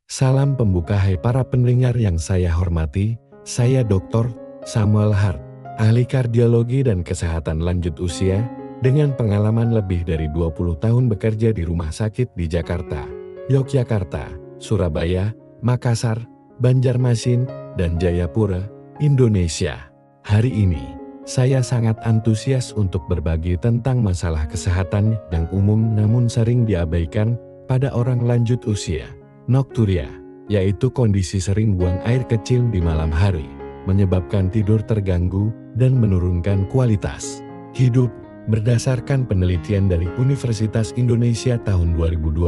Salam pembuka hai para pendengar yang saya hormati, saya Dr. Samuel Hart, ahli kardiologi dan kesehatan lanjut usia, dengan pengalaman lebih dari 20 tahun bekerja di rumah sakit di Jakarta, Yogyakarta, Surabaya, Makassar, Banjarmasin, dan Jayapura, Indonesia. Hari ini, saya sangat antusias untuk berbagi tentang masalah kesehatan yang umum namun sering diabaikan pada orang lanjut usia. Nokturia, yaitu kondisi sering buang air kecil di malam hari, menyebabkan tidur terganggu dan menurunkan kualitas hidup. Berdasarkan penelitian dari Universitas Indonesia tahun 2020,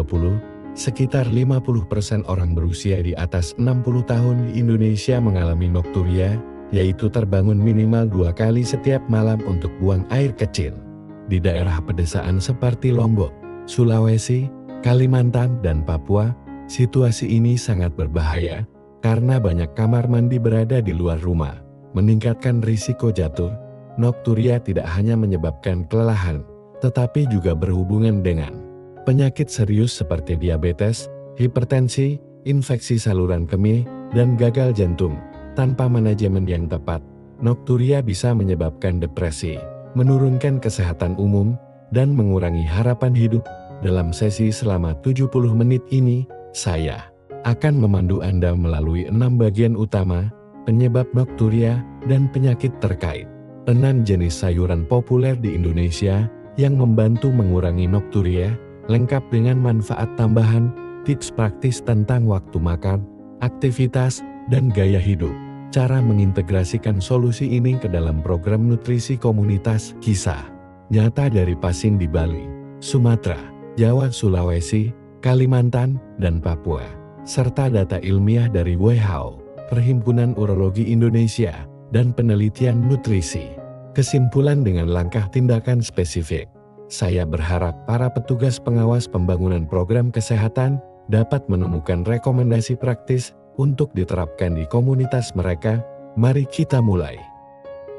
sekitar 50% orang berusia di atas 60 tahun di Indonesia mengalami nokturia, yaitu terbangun minimal 2 kali setiap malam untuk buang air kecil. Di daerah pedesaan seperti Lombok, Sulawesi, Kalimantan, dan Papua, situasi ini sangat berbahaya karena banyak kamar mandi berada di luar rumah, meningkatkan risiko jatuh. Nokturia tidak hanya menyebabkan kelelahan, tetapi juga berhubungan dengan penyakit serius seperti diabetes, hipertensi, infeksi saluran kemih, dan gagal jantung. Tanpa manajemen yang tepat, nokturia bisa menyebabkan depresi, menurunkan kesehatan umum, dan mengurangi harapan hidup. Dalam sesi selama 70 menit ini, saya akan memandu Anda melalui 6 bagian utama, penyebab nokturia, dan penyakit terkait. 6 jenis sayuran populer di Indonesia yang membantu mengurangi nokturia, lengkap dengan manfaat tambahan, tips praktis tentang waktu makan, aktivitas, dan gaya hidup. Cara mengintegrasikan solusi ini ke dalam program nutrisi komunitas Kisah Nyata dari pasien di Bali, Sumatera, Jawa, Sulawesi, Kalimantan, dan Papua, serta data ilmiah dari WHO, Perhimpunan Urologi Indonesia, dan penelitian nutrisi. Kesimpulan dengan langkah tindakan spesifik. Saya berharap para petugas pengawas pembangunan program kesehatan dapat menemukan rekomendasi praktis untuk diterapkan di komunitas mereka. Mari kita mulai.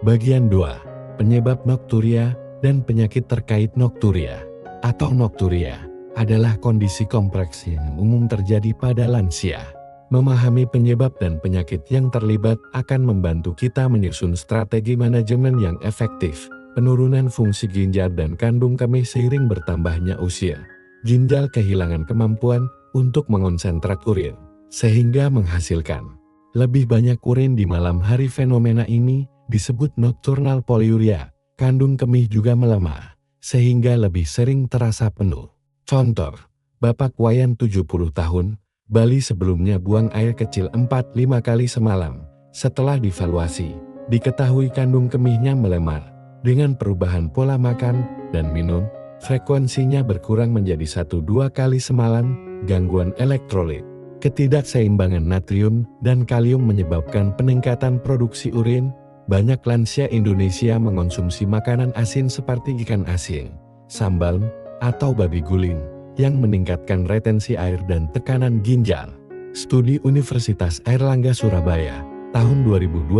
Bagian 2. Penyebab nokturia dan penyakit terkait. Nokturia atau nokturia adalah kondisi kompleks yang umum terjadi pada lansia. Memahami penyebab dan penyakit yang terlibat akan membantu kita menyusun strategi manajemen yang efektif. Penurunan fungsi ginjal dan kandung kemih seiring bertambahnya usia. Ginjal kehilangan kemampuan untuk mengonsentrat urin, sehingga menghasilkan lebih banyak urin di malam hari. Fenomena ini disebut nocturnal polyuria. Kandung kemih juga melemah, sehingga lebih sering terasa penuh. Contoh, Bapak Wayan 70 tahun, Bali sebelumnya buang air kecil 4-5 kali semalam. Setelah divaluasi, diketahui kandung kemihnya melemah. Dengan perubahan pola makan dan minum, frekuensinya berkurang menjadi 1-2 kali semalam. Gangguan elektrolit, ketidakseimbangan natrium dan kalium menyebabkan peningkatan produksi urin. Banyak lansia Indonesia mengonsumsi makanan asin seperti ikan asin, sambal, atau babi guling, yang meningkatkan retensi air dan tekanan ginjal. Studi Universitas Airlangga Surabaya tahun 2021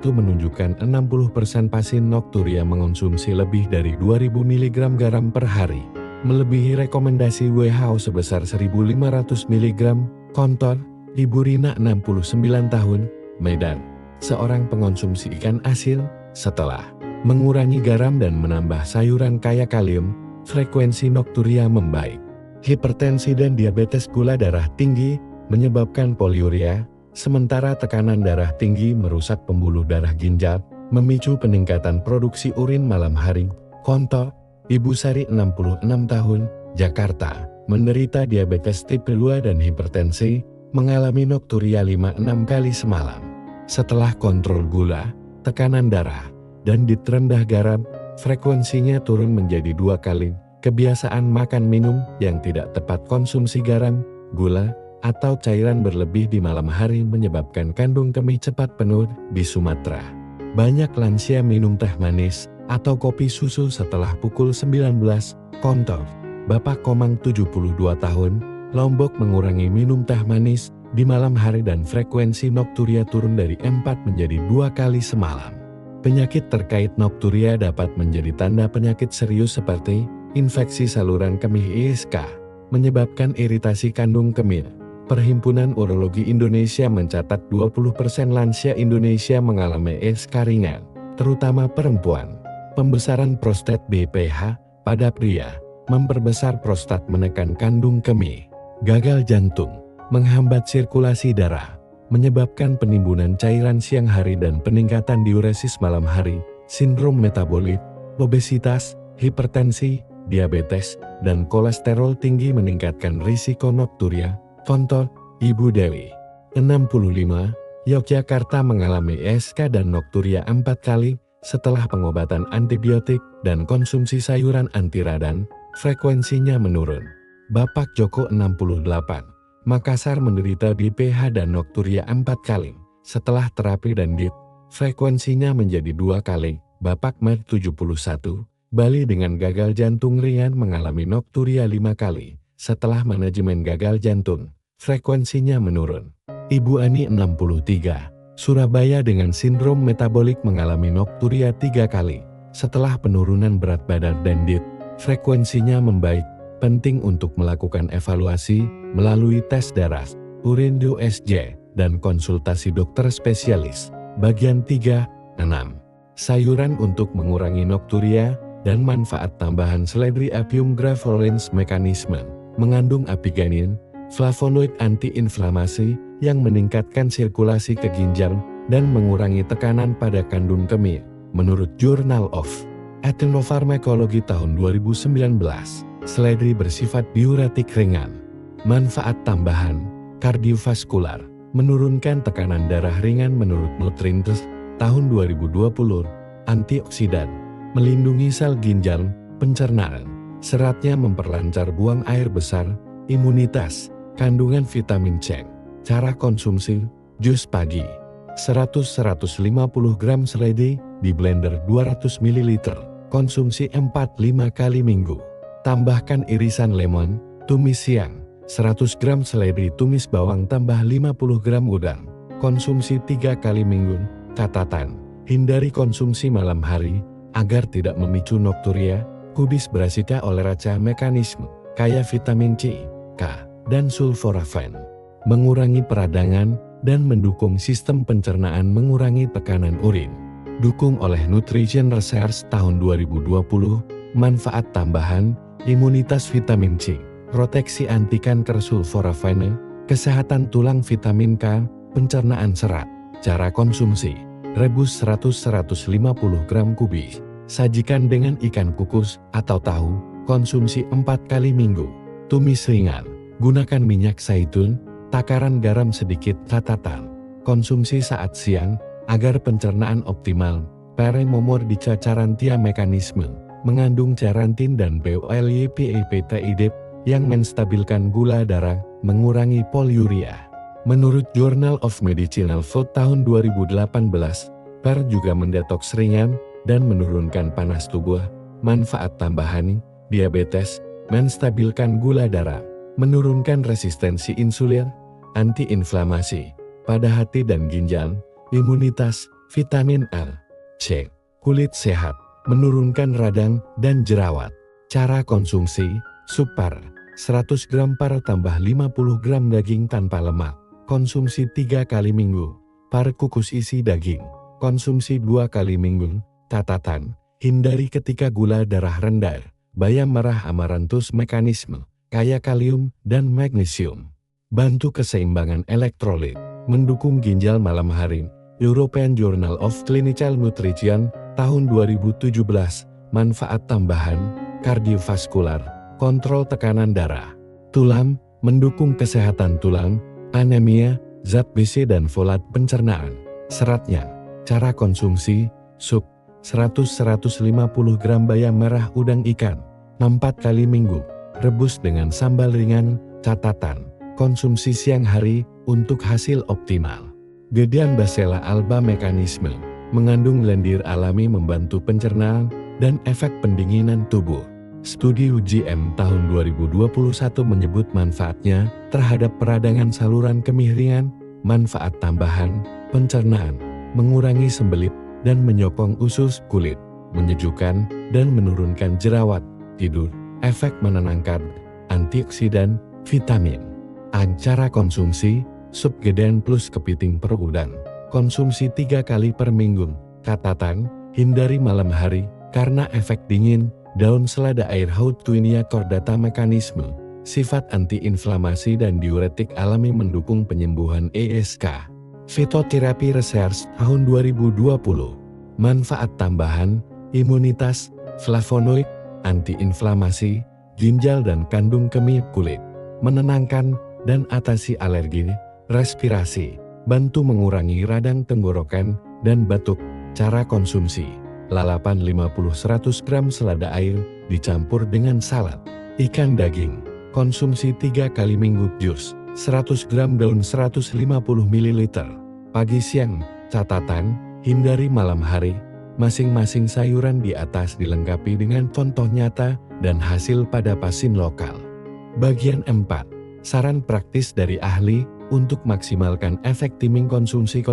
menunjukkan 60% pasien nokturia mengonsumsi lebih dari 2000 mg garam per hari, melebihi rekomendasi WHO sebesar 1500 mg. Kontor, Ibu Rina 69 tahun, Medan, seorang pengonsumsi ikan asin. Setelah mengurangi garam dan menambah sayuran kaya kalium, frekuensi nokturia membaik. Hipertensi dan diabetes gula darah tinggi menyebabkan poliuria, sementara tekanan darah tinggi merusak pembuluh darah ginjal, memicu peningkatan produksi urin malam hari. Contoh, Ibu Sari 66 tahun, Jakarta, menderita diabetes tipe 2 dan hipertensi, mengalami nokturia 5-6 kali semalam. Setelah kontrol gula, tekanan darah, dan rendah garam, frekuensinya turun menjadi 2 kali. Kebiasaan makan minum yang tidak tepat, konsumsi garam, gula, atau cairan berlebih di malam hari menyebabkan kandung kemih cepat penuh. Di Sumatera, banyak lansia minum teh manis atau kopi susu setelah pukul 19. Contoh, Bapak Komang 72 tahun, Lombok, mengurangi minum teh manis di malam hari dan frekuensi nokturia turun dari 4 menjadi 2 kali semalam. Penyakit terkait nokturia dapat menjadi tanda penyakit serius seperti infeksi saluran kemih ISK, menyebabkan iritasi kandung kemih, Perhimpunan Urologi Indonesia mencatat 20% lansia Indonesia mengalami SK ringan, terutama perempuan. Pembesaran prostat BPH pada pria, memperbesar prostat menekan kandung kemih. Gagal jantung, menghambat sirkulasi darah, menyebabkan penimbunan cairan siang hari dan peningkatan diuresis malam hari, sindrom metabolit, obesitas, hipertensi, diabetes, dan kolesterol tinggi meningkatkan risiko nokturia. Contoh, Ibu Dewi, 65, Yogyakarta mengalami SK dan nokturia 4 kali setelah pengobatan antibiotik dan konsumsi sayuran anti radang, frekuensinya menurun. Bapak Joko 68, Makassar menderita BPH dan nokturia 4 kali setelah terapi dan diet, frekuensinya menjadi 2 kali. Bapak Med 71, Bali dengan gagal jantung ringan mengalami nokturia 5 kali. Setelah manajemen gagal jantung, frekuensinya menurun. Ibu Ani 63, Surabaya dengan sindrom metabolik mengalami nokturia 3 kali. Setelah penurunan berat badan dan diet, frekuensinya membaik. Penting untuk melakukan evaluasi melalui tes darah, urin USG, dan konsultasi dokter spesialis. Bagian 3, 6. Sayuran untuk mengurangi nokturia dan manfaat tambahan seledri Apium graveolens mekanisme. Mengandung apigenin, flavonoid anti-inflamasi yang meningkatkan sirkulasi ke ginjal dan mengurangi tekanan pada kandung kemih, menurut Journal of Ethnopharmacology tahun 2019. Seledri bersifat diuretik ringan. Manfaat tambahan, kardiovaskular, menurunkan tekanan darah ringan menurut Nutrients tahun 2020, antioksidan, melindungi sel ginjal, pencernaan. Seratnya memperlancar buang air besar, imunitas, kandungan vitamin C. Cara konsumsi, jus pagi. 100-150 gram seledri, di blender 200 ml, konsumsi 4-5 kali minggu. Tambahkan irisan lemon, tumis siang. 100 gram seledri tumis bawang tambah 50 gram udang, konsumsi 3 kali minggu. Catatan, hindari konsumsi malam hari, agar tidak memicu nokturia. Kubis Brassica oleracea mekanisme, kaya vitamin C, K, dan sulforaphane. Mengurangi peradangan dan mendukung sistem pencernaan, mengurangi tekanan urin. Dukung oleh Nutrition Research tahun 2020, manfaat tambahan, imunitas vitamin C, proteksi anti kanker sulforaphane, kesehatan tulang vitamin K, pencernaan serat. Cara konsumsi, rebus 100-150 gram kubis. Sajikan dengan ikan kukus atau tahu, konsumsi 4 kali minggu. Tumis ringan, gunakan minyak zaitun, takaran garam sedikit. Catatan, konsumsi saat siang, agar pencernaan optimal. Peremomor dicacarantia mekanisme, mengandung cerantin dan polypeptidase yang menstabilkan gula darah, mengurangi poliuria. Menurut Journal of Medicinal Food tahun 2018, per juga mendetoks ringan, dan menurunkan panas tubuh. Manfaat tambahan, diabetes, menstabilkan gula darah, menurunkan resistensi insulin, anti-inflamasi, pada hati dan ginjal, imunitas, vitamin A, C, kulit sehat, menurunkan radang dan jerawat. Cara konsumsi, super, 100 gram par tambah 50 gram daging tanpa lemak, konsumsi 3 kali minggu. Par kukus isi daging, konsumsi 2 kali minggu. Catatan, hindari ketika gula darah rendah. Bayam merah amaranthus mekanisme, kaya kalium dan magnesium. Bantu keseimbangan elektrolit, mendukung ginjal malam hari. European Journal of Clinical Nutrition tahun 2017. Manfaat tambahan, kardiovaskular, kontrol tekanan darah. Tulang, mendukung kesehatan tulang, anemia, zat besi dan folat pencernaan. Seratnya, cara konsumsi, sup, 100-150 gram bayam merah udang ikan, 4 kali minggu, rebus dengan sambal ringan. Catatan, konsumsi siang hari, untuk hasil optimal. Gedean Basella alba mekanisme, mengandung lendir alami membantu pencernaan dan efek pendinginan tubuh. Studi UGM tahun 2021 menyebut manfaatnya terhadap peradangan saluran kemih ringan, manfaat tambahan, pencernaan, mengurangi sembelit, dan menyokong usus kulit, menyejukkan dan menurunkan jerawat, tidur, efek menenangkan, antioksidan, vitamin. Cara konsumsi, sup gedén plus kepiting per udang. Konsumsi 3 kali per minggu. Catatan, hindari malam hari, karena efek dingin, daun selada air Houtuinia cordata mekanisme, sifat antiinflamasi dan diuretik alami mendukung penyembuhan ESK. Fitoterapi Research tahun 2020. Manfaat tambahan, imunitas, flavonoid, antiinflamasi, ginjal dan kandung kemih kulit, menenangkan dan atasi alergi, respirasi, bantu mengurangi radang tenggorokan dan batuk. Cara konsumsi, lalapan 50-100 gram selada air dicampur dengan salad. Ikan daging, konsumsi 3 kali minggu. Jus, 100 gram daun 150 ml. Pagi siang, catatan, hindari malam hari, masing-masing sayuran di atas dilengkapi dengan contoh nyata dan hasil pada pasien lokal. Bagian 4. Saran praktis dari ahli untuk maksimalkan efek timing konsumsi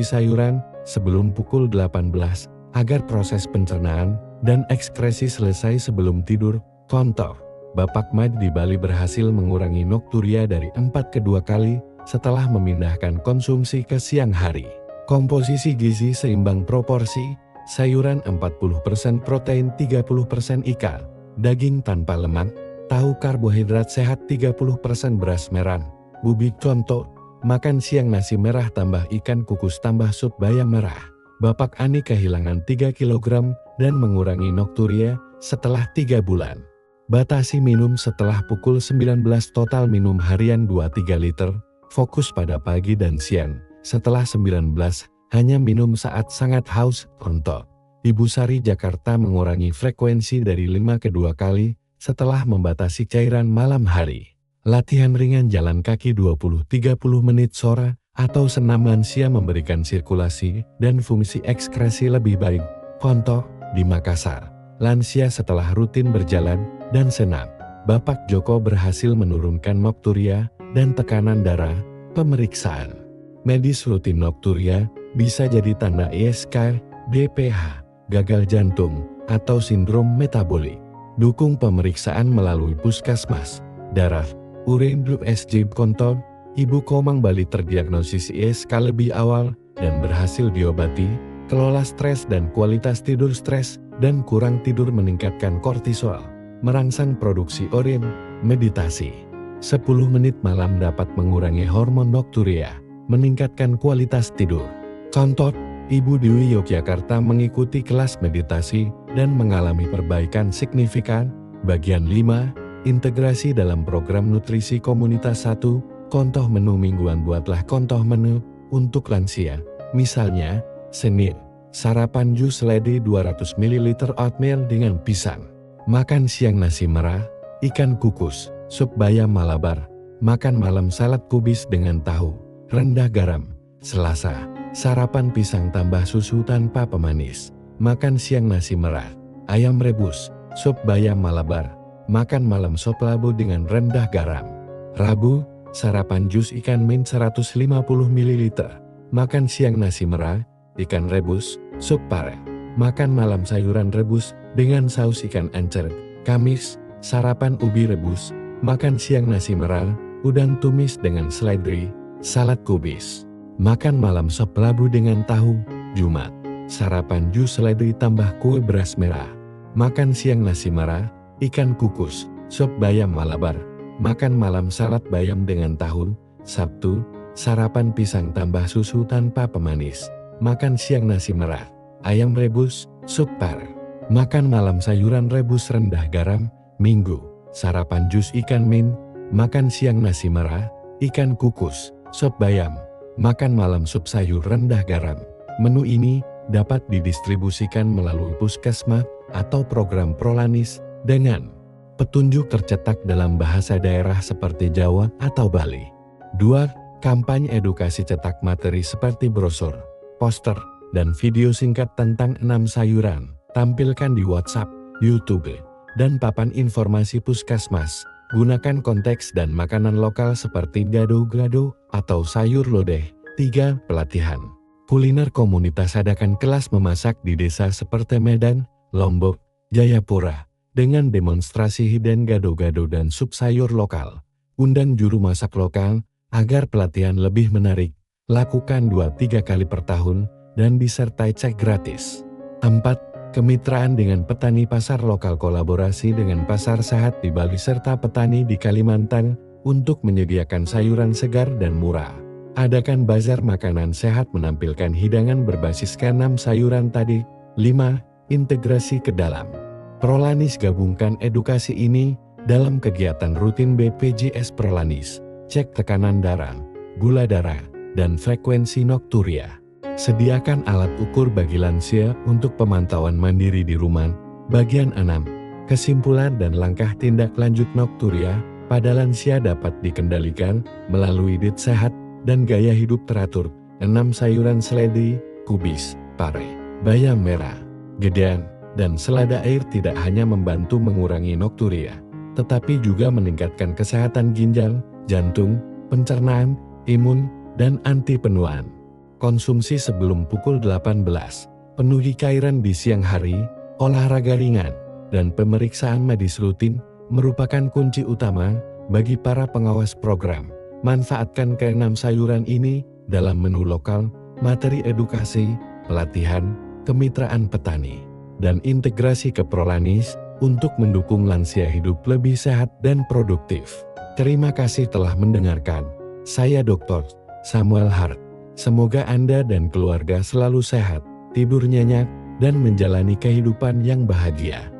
sayuran sebelum pukul 18 agar proses pencernaan dan ekskresi selesai sebelum tidur. Contoh, Bapak Mad di Bali berhasil mengurangi nokturia dari 4 ke 2 kali setelah memindahkan konsumsi ke siang hari. Komposisi gizi seimbang proporsi, sayuran 40% protein 30% ikan, daging tanpa lemak, tahu karbohidrat sehat 30% beras merah, bubik. Contoh, makan siang nasi merah tambah ikan kukus tambah sup bayam merah. Bapak Ani kehilangan 3 kg dan mengurangi nokturia setelah 3 bulan. Batasi minum setelah pukul 19, total minum harian 2-3 liter, fokus pada pagi dan siang. Setelah 19, hanya minum saat sangat haus. Contoh, Ibu Sari Jakarta mengurangi frekuensi dari 5 ke 2 kali setelah membatasi cairan malam hari. Latihan ringan jalan kaki 20-30 menit sore atau senam lansia memberikan sirkulasi dan fungsi ekskresi lebih baik. Contoh, di Makassar, lansia setelah rutin berjalan dan senam, Bapak Joko berhasil menurunkan nokturia dan tekanan darah. Pemeriksaan medis rutin nokturia bisa jadi tanda ESK, BPH, gagal jantung, atau sindrom metabolik. Dukung pemeriksaan melalui puskesmas, darah, urin grup SJ. Contoh, Ibu Komang Bali terdiagnosis ESK lebih awal dan berhasil diobati. Kelola stres dan kualitas tidur. Stres dan kurang tidur meningkatkan kortisol, merangsang produksi urin. Meditasi 10 menit malam dapat mengurangi hormon nokturia, meningkatkan kualitas tidur. Contoh, Ibu Dewi Yogyakarta mengikuti kelas meditasi dan mengalami perbaikan signifikan. Bagian 5, integrasi dalam program nutrisi komunitas. 1. Contoh menu mingguan. Buatlah contoh menu untuk lansia. Misalnya, Senin, sarapan jus seledi 200 ml oatmeal dengan pisang. Makan siang nasi merah, ikan kukus, sup bayam Malabar. Makan malam salad kubis dengan tahu, rendah garam. Selasa, sarapan pisang tambah susu tanpa pemanis. Makan siang nasi merah, ayam rebus, sup bayam Malabar. Makan malam sop labu dengan rendah garam. Rabu, sarapan jus ikan mint 150 ml. Makan siang nasi merah, ikan rebus, sup pare. Makan malam sayuran rebus dengan saus ikan encer. Kamis, sarapan ubi rebus. Makan siang nasi merah, udang tumis dengan seledri, salad kubis. Makan malam sop labu dengan tahu. Jumat, sarapan jus seledri tambah kue beras merah. Makan siang nasi merah, ikan kukus, sup bayam Malabar. Makan malam salad bayam dengan tahu. Sabtu, sarapan pisang tambah susu tanpa pemanis. Makan siang nasi merah, ayam rebus, sup par. Makan malam sayuran rebus rendah garam. Minggu, sarapan jus ikan mint. Makan siang nasi merah, ikan kukus, sup bayam. Makan malam sup sayur rendah garam. Menu ini dapat didistribusikan melalui puskesmas atau program Prolanis dengan petunjuk tercetak dalam bahasa daerah seperti Jawa atau Bali. 2. Kampanye edukasi cetak materi seperti brosur, poster, dan video singkat tentang 6 sayuran. Tampilkan di WhatsApp, YouTube, dan papan informasi puskesmas. Gunakan konteks dan makanan lokal seperti gado-gado atau sayur lodeh. 3. Pelatihan kuliner komunitas. Adakan kelas memasak di desa seperti Medan, Lombok, Jayapura, dengan demonstrasi hidden gado-gado dan sup sayur lokal. Undang juru masak lokal agar pelatihan lebih menarik. Lakukan 2-3 kali per tahun dan disertai cek gratis. 4. Kemitraan dengan petani pasar lokal. Kolaborasi dengan pasar sehat di Bali serta petani di Kalimantan untuk menyediakan sayuran segar dan murah. Adakan bazar makanan sehat menampilkan hidangan berbasis ke-6 sayuran tadi. 5. Integrasi ke dalam Prolanis. Gabungkan edukasi ini dalam kegiatan rutin BPJS Prolanis. Cek tekanan darah, gula darah, dan frekuensi nokturia. Sediakan alat ukur bagi lansia untuk pemantauan mandiri di rumah. Bagian 6. Kesimpulan dan langkah tindak lanjut nokturia pada lansia dapat dikendalikan melalui diet sehat dan gaya hidup teratur. 6 sayuran seledri, kubis, pare, bayam merah, gedean, dan selada air tidak hanya membantu mengurangi nokturia, tetapi juga meningkatkan kesehatan ginjal, jantung, pencernaan, imun, dan anti penuaan. Konsumsi sebelum pukul 18, penuhi cairan di siang hari, olahraga ringan, dan pemeriksaan medis rutin merupakan kunci utama bagi para pengawas program. Manfaatkan ke-6 sayuran ini dalam menu lokal, materi edukasi, pelatihan, kemitraan petani, dan integrasi ke Prolanis untuk mendukung lansia hidup lebih sehat dan produktif. Terima kasih telah mendengarkan. Saya Dr. Samuel Hart. Semoga Anda dan keluarga selalu sehat, tidur nyenyak, dan menjalani kehidupan yang bahagia.